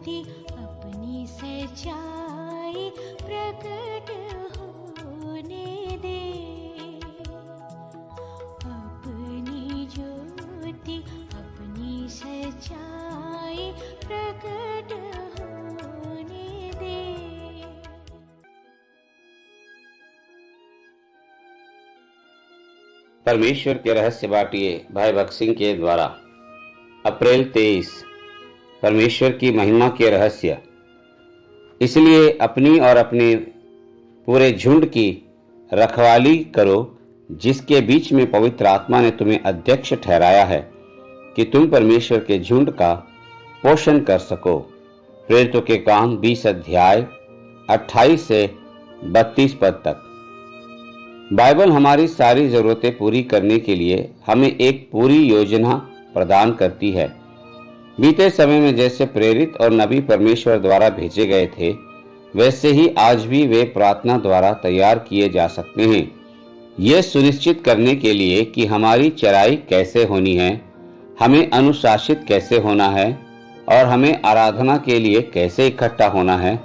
ज्योति अपनी सच्चाई प्रकट होने दे। अपनी ज्योति अपनी सच्चाई प्रकट होने दे। परमेश्वर के रहस्य बाटिए भाई भक्त सिंह के द्वारा। अप्रैल 23। परमेश्वर की महिमा के रहस्य। इसलिए अपनी और अपने पूरे झुंड की रखवाली करो, जिसके बीच में पवित्र आत्मा ने तुम्हें अध्यक्ष ठहराया है, कि तुम परमेश्वर के झुंड का पोषण कर सको। प्रेरितों के काम 20 अध्याय 28 से 32 पद तक। बाइबल हमारी सारी जरूरतें पूरी करने के लिए हमें एक पूरी योजना प्रदान करती है। बीते समय में जैसे प्रेरित और नबी परमेश्वर द्वारा भेजे गए थे, वैसे ही आज भी वे प्रार्थना द्वारा तैयार किए जा सकते हैं, यह सुनिश्चित करने के लिए कि हमारी चराई कैसे होनी है, हमें अनुशासित कैसे होना है और हमें आराधना के लिए कैसे इकट्ठा होना है।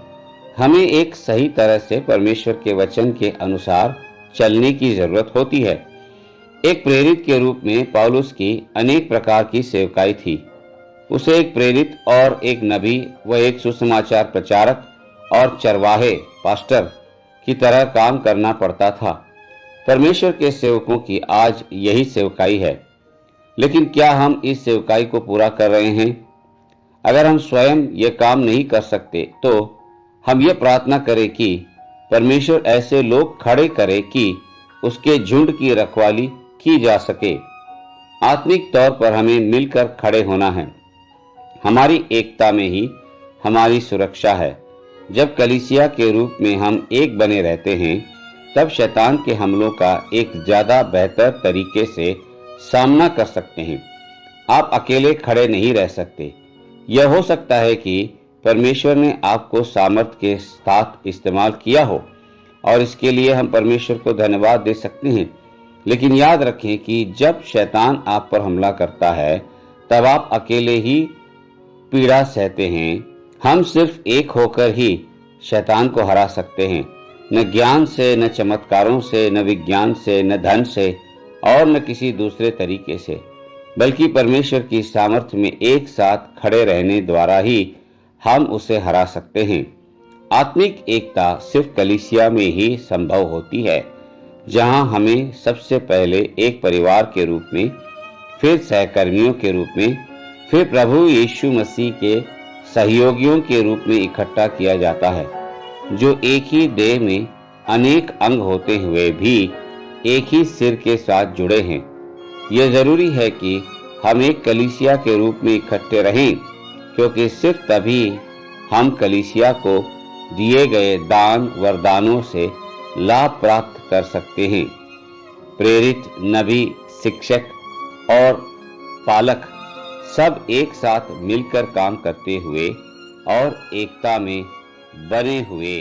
हमें एक सही तरह से परमेश्वर के वचन के अनुसार चलने की जरूरत होती है। एक प्रेरित के रूप में पौलुस की अनेक प्रकार की सेवकाई थी। उसे एक प्रेरित और एक नबी व एक सुसमाचार प्रचारक और चरवाहे पास्टर की तरह काम करना पड़ता था। परमेश्वर के सेवकों की आज यही सेवकाई है, लेकिन क्या हम इस सेवकाई को पूरा कर रहे हैं? अगर हम स्वयं ये काम नहीं कर सकते तो हम ये प्रार्थना करें कि परमेश्वर ऐसे लोग खड़े करे कि उसके झुंड की रखवाली की जा सके। आत्मिक तौर पर हमें मिलकर खड़े होना है। हमारी एकता में ही हमारी सुरक्षा है। जब कलीसिया के रूप में हम एक बने रहते हैं, तब शैतान के हमलों का एक ज्यादा बेहतर तरीके से सामना कर सकते हैं। आप अकेले खड़े नहीं रह सकते। यह हो सकता है कि परमेश्वर ने आपको सामर्थ के साथ इस्तेमाल किया हो और इसके लिए हम परमेश्वर को धन्यवाद दे सकते हैं, लेकिन याद रखें कि जब शैतान आप पर हमला करता है, तब आप अकेले ही पीड़ा सहते हैं। हम सिर्फ एक होकर ही शैतान को हरा सकते हैं, न ज्ञान से, न चमत्कारों से, न विज्ञान से, न धन से और न किसी दूसरे तरीके से, बल्कि परमेश्वर की सामर्थ्य में एक साथ खड़े रहने द्वारा ही हम उसे हरा सकते हैं। आत्मिक एकता सिर्फ कलीसिया में ही संभव होती है, जहां हमें सबसे पहले एक परिवार के रूप में, फिर सहकर्मियों के रूप में, फिर प्रभु यीशु मसीह के सहयोगियों के रूप में इकट्ठा किया जाता है, जो एक ही देह में अनेक अंग होते हुए भी एक ही सिर के साथ जुड़े हैं। यह जरूरी है कि हम एक कलीसिया के रूप में इकट्ठे रहें, क्योंकि सिर्फ तभी हम कलीसिया को दिए गए दान वरदानों से लाभ प्राप्त कर सकते हैं। प्रेरित, नबी, शिक्षक और पालक सब एक साथ मिलकर काम करते हुए और एकता में बने हुए